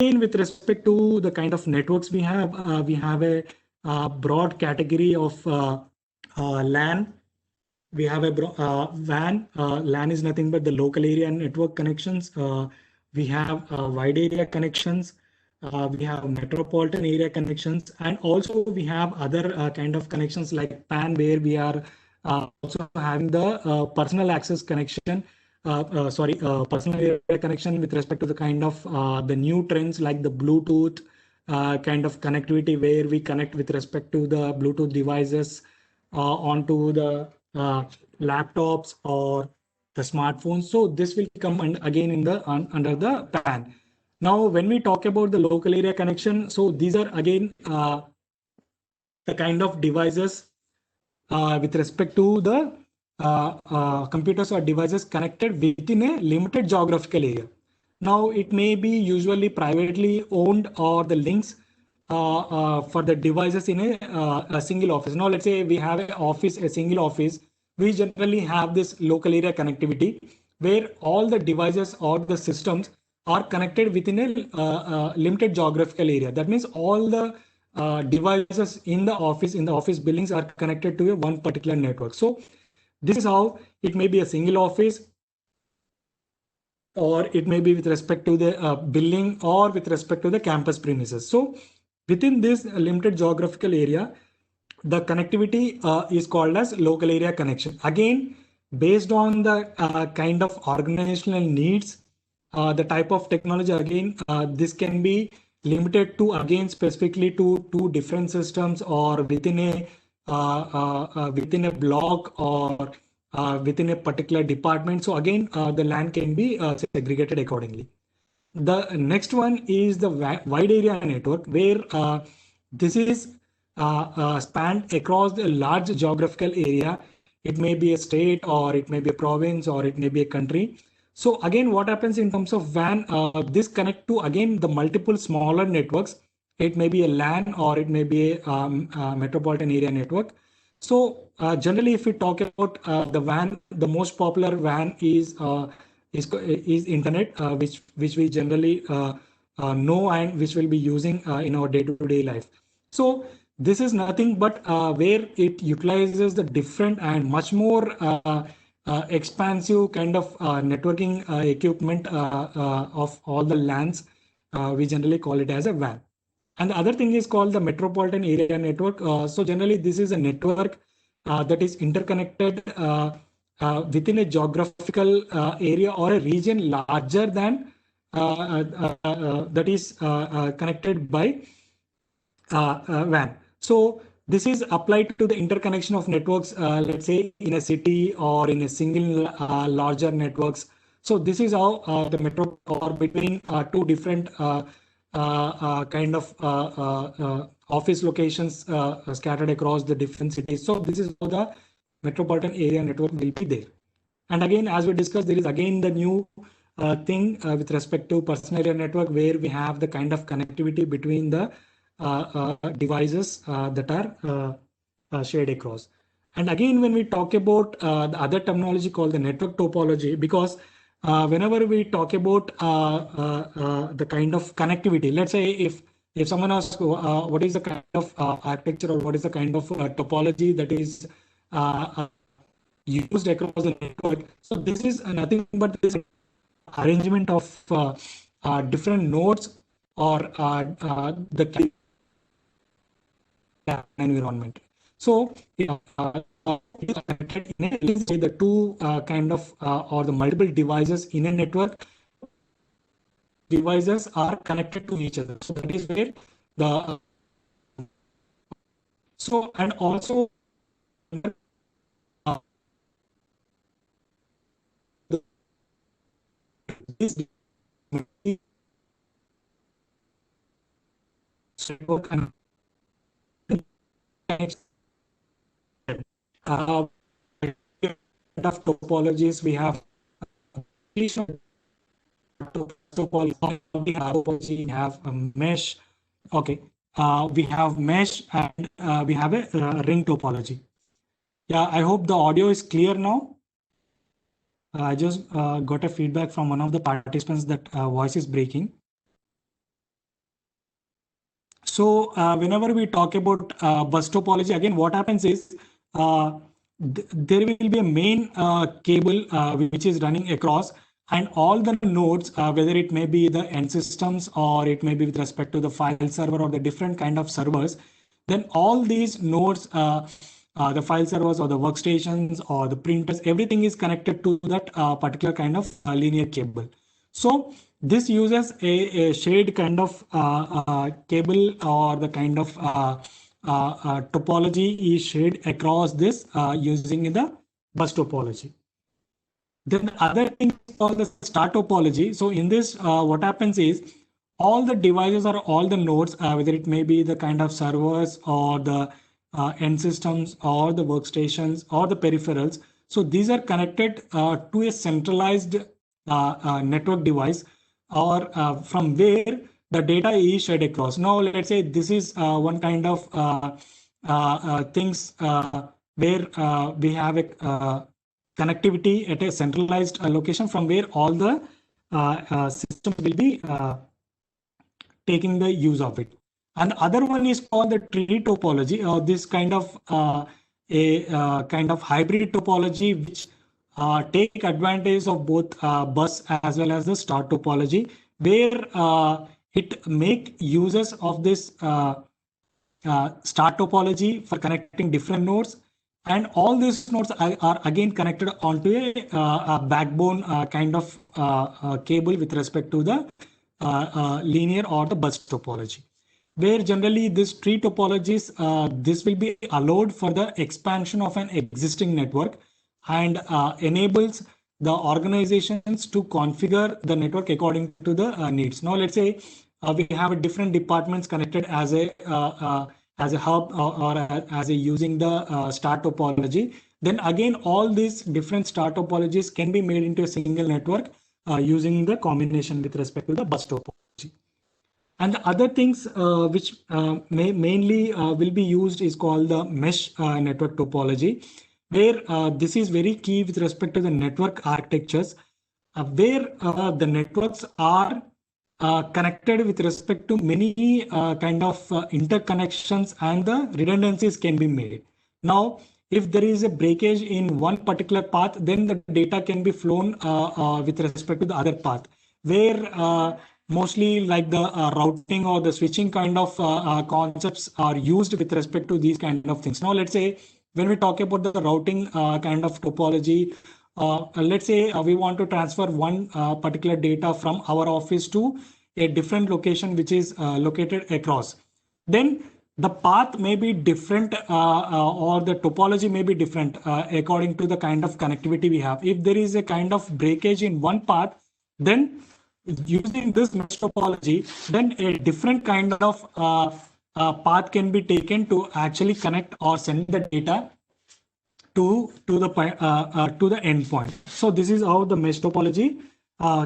again, with respect to the kind of networks we have a broad category of LAN. We have a WAN. LAN is nothing but the local area network connections. We have wide area connections. We have metropolitan area connections, and also we have other kind of connections like PAN, where we are also having the personal access connection. Personal area connection with respect to the kind of the new trends like the Bluetooth kind of connectivity, where we connect with respect to the Bluetooth devices onto the laptops or the smartphones. So this will come again in the under the PAN. Now, when we talk about the local area connection, so these are again the kind of devices with respect to the computers or devices connected within a limited geographical area. Now, it may be usually privately owned, or the links for the devices in a single office. Now, let's say we have a single office. We generally have this local area connectivity where all the devices or the systems are connected within a limited geographical area. That means all the devices in the office buildings are connected to a one particular network. So this is how it may be a single office, or it may be with respect to the building, or with respect to the campus premises. So within this limited geographical area, the connectivity is called as local area connection. Again, based on the kind of organizational needs, the type of technology, again, this can be limited to, again, specifically to two different systems, or within a block, or within a particular department. So again, the LAN can be segregated accordingly. The next one is the wide area network, where this is spanned across a large geographical area. It may be a state, or it may be a province, or it may be a country. So again, what happens in terms of WAN, this connect to, again, the multiple smaller networks. It may be a LAN, or it may be a metropolitan area network. So generally, if we talk about the WAN, the most popular WAN is internet, which we generally know, and which we'll be using in our day-to-day life. So this is nothing but where it utilizes the different and much more expansive kind of networking equipment of all the LANs. We generally call it as a WAN. And the other thing is called the metropolitan area network. So generally, this is a network that is interconnected within a geographical area or a region larger than that is connected by WAN. So this is applied to the interconnection of networks, let's say in a city or in a single larger networks. So this is how the metro, or between two different kind of office locations scattered across the different cities. So this is how the metropolitan area network will be there. And again, as we discussed, there is again the new thing with respect to personal area network, where we have the kind of connectivity between the devices that are shared across. And again, when we talk about the other terminology called the network topology, because whenever we talk about the kind of connectivity, let's say if someone asks what is the kind of architecture, or what is the kind of topology that is used across the network. So this is nothing but this arrangement of different nodes, or the environment. So the two kind of or the multiple devices in a network, devices are connected to each other. So that is where the so, and also this network and of topologies we have. Topology, we have a mesh. Okay, we have mesh, and we have a ring topology. Yeah, I hope the audio is clear now. I just got a feedback from one of the participants that voice is breaking. So whenever we talk about bus topology, again, what happens is there will be a main cable which is running across, and all the nodes, whether it may be the end systems or it may be with respect to the file server or the different kind of servers, then all these nodes, the file servers or the workstations or the printers, everything is connected to that particular kind of linear cable. So this uses a shared kind of cable, or the kind of topology is shared across this using the bus topology. Then the other thing is called the star topology. So in this, what happens is all the devices or all the nodes, whether it may be the kind of servers or the end systems or the workstations or the peripherals. So these are connected to a centralized network device, or from where the data is shared across. Now, let's say this is one kind of things where we have a connectivity at a centralized location from where all the system will be taking the use of it. And the other one is called the tree topology, or this kind of kind of hybrid topology, which take advantage of both bus as well as the star topology, where it make uses of this star topology for connecting different nodes. And all these nodes are again connected onto a backbone kind of cable with respect to the linear or the bus topology, where generally this tree topologies, this will be allowed for the expansion of an existing network, and enables the organizations to configure the network according to the needs. Now, let's say we have different departments connected as a hub, or as a using the star topology. Then again, all these different star topologies can be made into a single network using the combination with respect to the bus topology. And the other things which mainly will be used is called the mesh network topology, where this is very key with respect to the network architectures, where the networks are connected with respect to many kind of interconnections, and the redundancies can be made. Now, if there is a breakage in one particular path, then the data can be flown with respect to the other path, where mostly like the routing or the switching kind of concepts are used with respect to these kind of things. Now, let's say when we talk about the routing kind of topology, let's say we want to transfer one particular data from our office to a different location which is located across. Then the path may be different, or the topology may be different according to the kind of connectivity we have. If there is a kind of breakage in one path, then using this mesh topology, then a different kind of path can be taken to actually connect or send the data to the endpoint. So this is how the mesh topology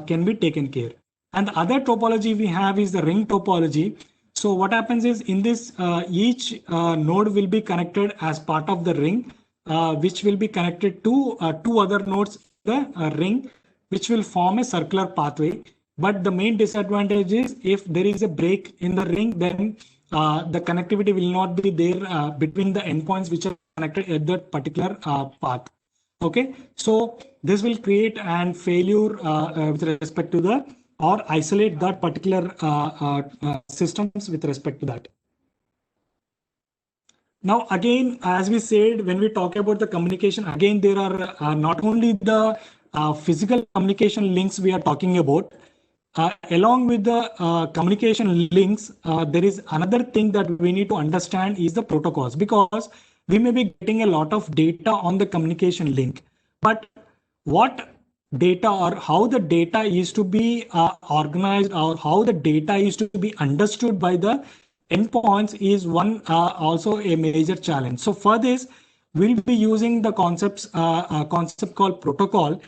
can be taken care. And the other topology we have is the ring topology. So what happens is, in this, each node will be connected as part of the ring, which will be connected to two other nodes in the ring, which will form a circular pathway. But the main disadvantage is, if there is a break in the ring, then the connectivity will not be there between the endpoints which are connected at that particular path. Okay, so this will create an failure with respect to the, or isolate that particular systems with respect to that. Now, again, as we said, when we talk about the communication, again, there are not only the physical communication links we are talking about. Along with the communication links, there is another thing that we need to understand is the protocols, because we may be getting a lot of data on the communication link, but what data or how the data is to be organized, or how the data is to be understood by the endpoints, is one also a major challenge. So for this, we'll be using the concept called protocol.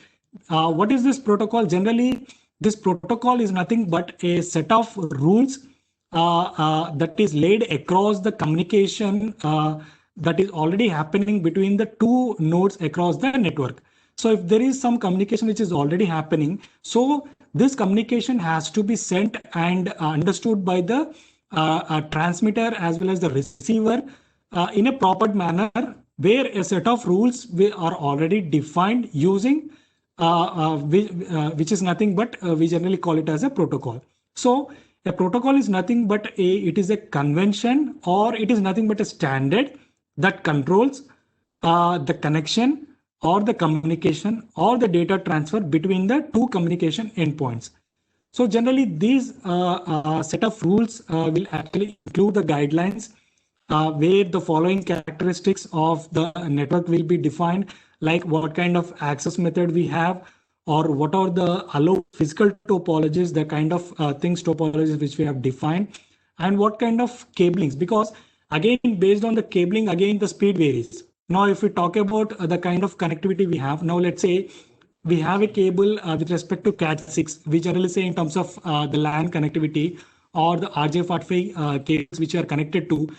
What is this protocol? Generally, this protocol is nothing but a set of rules that is laid across the communication that is already happening between the two nodes across the network. So if there is some communication which is already happening, so this communication has to be sent and understood by the a transmitter as well as the receiver in a proper manner, where a set of rules are already defined using which is nothing but we generally call it as a protocol. So a protocol is nothing but it is a convention, or it is nothing but a standard that controls the connection or the communication or the data transfer between the two communication endpoints. So generally, these set of rules will actually include the guidelines where the following characteristics of the network will be defined, like what kind of access method we have, or what are the allowed physical topologies, the kind of things topologies which we have defined, and what kind of cablings, because again, based on the cabling, again, the speed varies. Now, if we talk about the kind of connectivity we have, now let's say we have a cable with respect to Cat6, we generally say in terms of the LAN connectivity or the RJ45 cables which are connected to.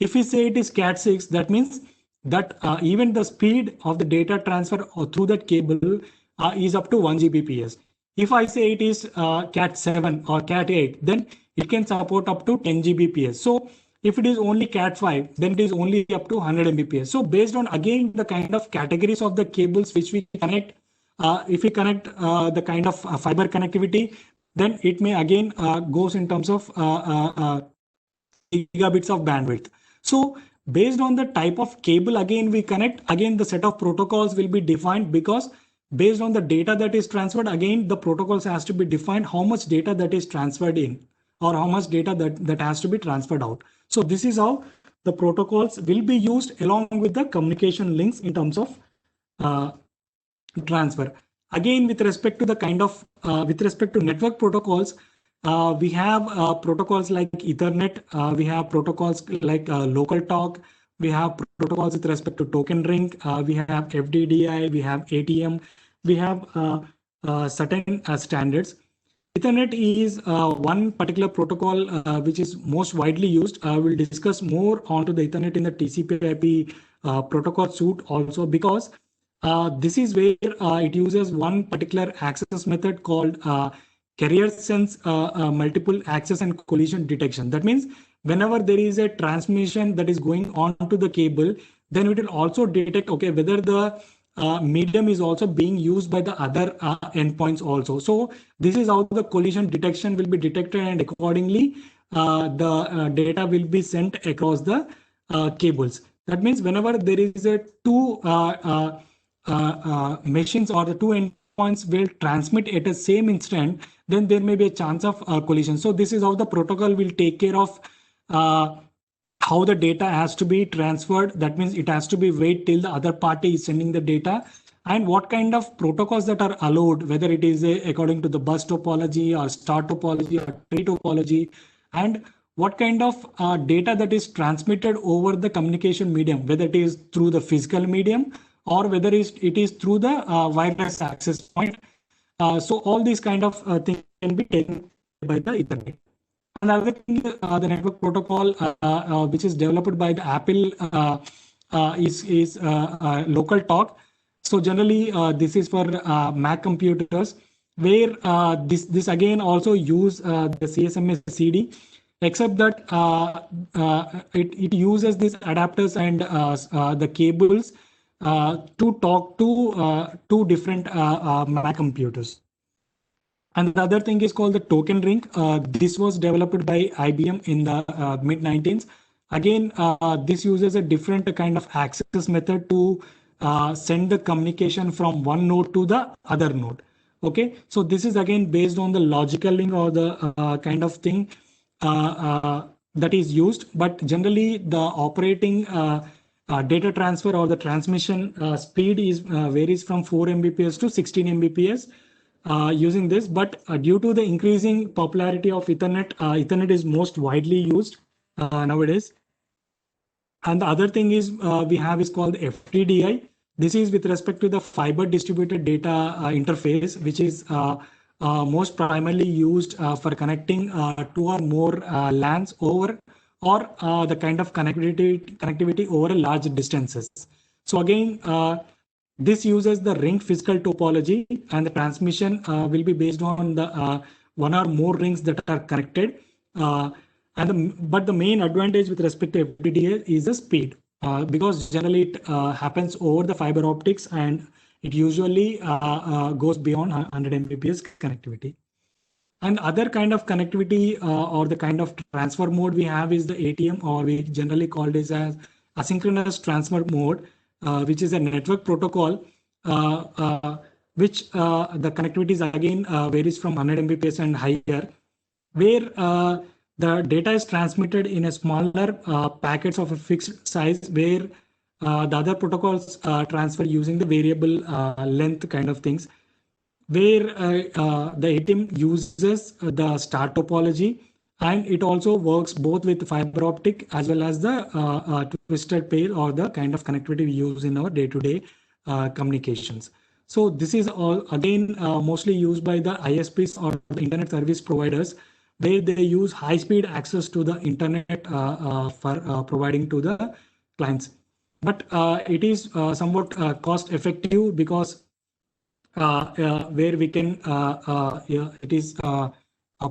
If we say it is Cat6, that means that even the speed of the data transfer through that cable is up to 1 Gbps. If I say it is Cat7 or Cat8, then it can support up to 10 Gbps. So if it is only Cat5, then it is only up to 100 Mbps. So based on, again, the kind of categories of the cables which we connect, if we connect the kind of fiber connectivity, then it may again goes in terms of gigabits of bandwidth. So based on the type of cable again we connect, again the set of protocols will be defined, because based on the data that is transferred, again the protocols has to be defined how much data that is transferred in, or how much data that has to be transferred out. So this is how the protocols will be used along with the communication links in terms of transfer. Again, with respect to the kind of with respect to network protocols, we have protocols like Ethernet, we have protocols like local talk, we have protocols with respect to token ring, we have FDDI, we have ATM, we have certain standards. Ethernet is one particular protocol which is most widely used. We'll discuss more onto the Ethernet in the TCP/IP protocol suite also, because this is where it uses one particular access method called carrier sense multiple access and collision detection. That means whenever there is a transmission that is going on to the cable, then it will also detect, okay, whether the medium is also being used by the other endpoints also. So this is how the collision detection will be detected, and accordingly the data will be sent across the cables. That means whenever there is a two machines or the two endpoints will transmit at the same instant, then there may be a chance of collision. So this is how the protocol will take care of how the data has to be transferred. That means it has to be wait till the other party is sending the data, and what kind of protocols that are allowed, whether it is according to the bus topology or star topology or tree topology, and what kind of data that is transmitted over the communication medium, whether it is through the physical medium or whether it is through the wireless access point. So all these kind of things can be taken by the Ethernet. Another thing, the network protocol, which is developed by the Apple, is local talk. So generally, this is for Mac computers, where this again also use the CSMA CD, except that it uses these adapters and the cables to talk to two different Mac computers. And the other thing is called the token ring. This was developed by IBM in the mid-19s. Again, this uses a different kind of access method to send the communication from one node to the other node. Okay, so this is again based on the logical link or the kind of thing that is used. But generally, the operating data transfer or the transmission speed is varies from 4 Mbps to 16 Mbps. Using this, but due to the increasing popularity of Ethernet, Ethernet is most widely used nowadays. And the other thing is we have is called FDDI. This is with respect to the fiber distributed data interface, which is most primarily used for connecting two or more LANs over, or the kind of connectivity over large distances. So again, this uses the ring physical topology, and the transmission will be based on the one or more rings that are connected. But the main advantage with respect to FTTH is the speed, because generally it happens over the fiber optics, and it usually goes beyond 100 Mbps connectivity. And other kind of connectivity or the kind of transfer mode we have is the ATM, or we generally call this as asynchronous transfer mode, which is a network protocol, which the connectivity is again varies from 100 Mbps and higher, where the data is transmitted in a smaller packets of a fixed size, where the other protocols transfer using the variable length kind of things, where the ATM uses the star topology, and it also works both with fiber optic as well as the twisted pair, or the kind of connectivity we use in our day-to-day communications. So this is all again mostly used by the ISPs or the internet service providers, where they use high-speed access to the internet for providing to the clients. But it is somewhat cost-effective, because where we can it is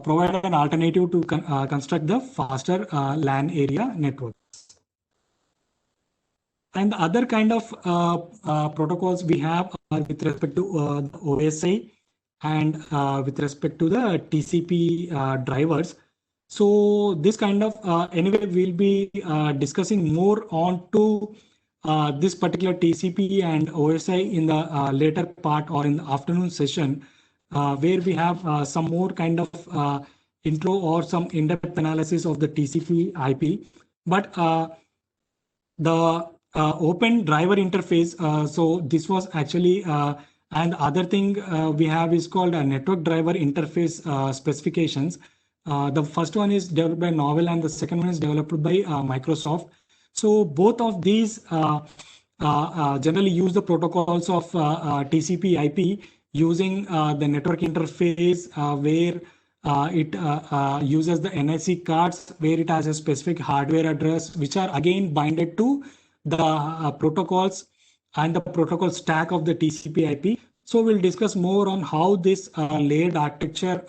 provide an alternative to construct the faster LAN area networks. And the other kind of protocols we have with respect to the OSI, and with respect to the TCP drivers. So this kind of anyway, we'll be discussing more on to this particular TCP and OSI in the later part, or in the afternoon session, where we have some more kind of intro or some in-depth analysis of the TCP IP. But the open driver interface, so this was actually and other thing we have is called a network driver interface specifications. The first one is developed by Novell, and the second one is developed by Microsoft. So both of these generally use the protocols of TCP IP, using the network interface, where it uses the NIC cards, where it has a specific hardware address, which are again binded to the protocols and the protocol stack of the TCP IP. So we'll discuss more on how this layered architecture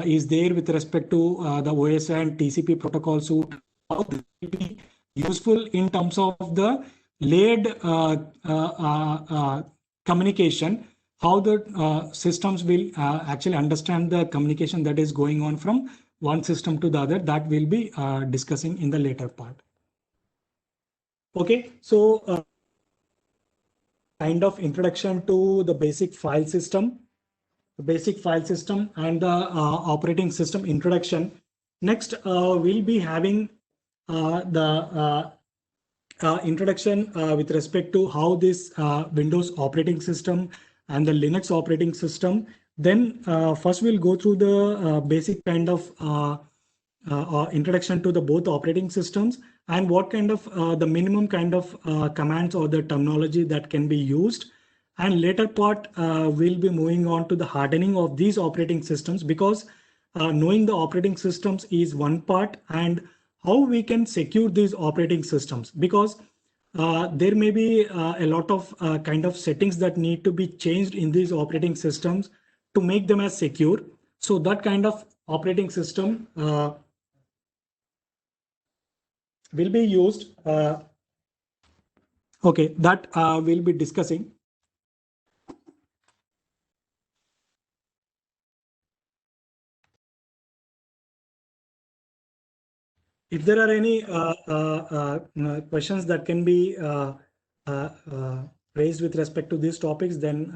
is there with respect to the OSI and TCP protocols, so how it will be useful in terms of the layered communication, how the systems will actually understand the communication that is going on from one system to the other. That we'll be discussing in the later part. Okay, so kind of introduction to the basic file system. The basic file system and the operating system introduction. Next, we'll be having the introduction with respect to how this Windows operating system and the Linux operating system. Then first we'll go through the basic kind of introduction to the both operating systems, and what kind of the minimum kind of commands or the terminology that can be used. And later part, we'll be moving on to the hardening of these operating systems, because knowing the operating systems is one part, and how we can secure these operating systems, because there may be a lot of kind of settings that need to be changed in these operating systems to make them as secure. So that kind of operating system will be used. Okay, that we'll be discussing. If there are any questions that can be raised with respect to these topics, then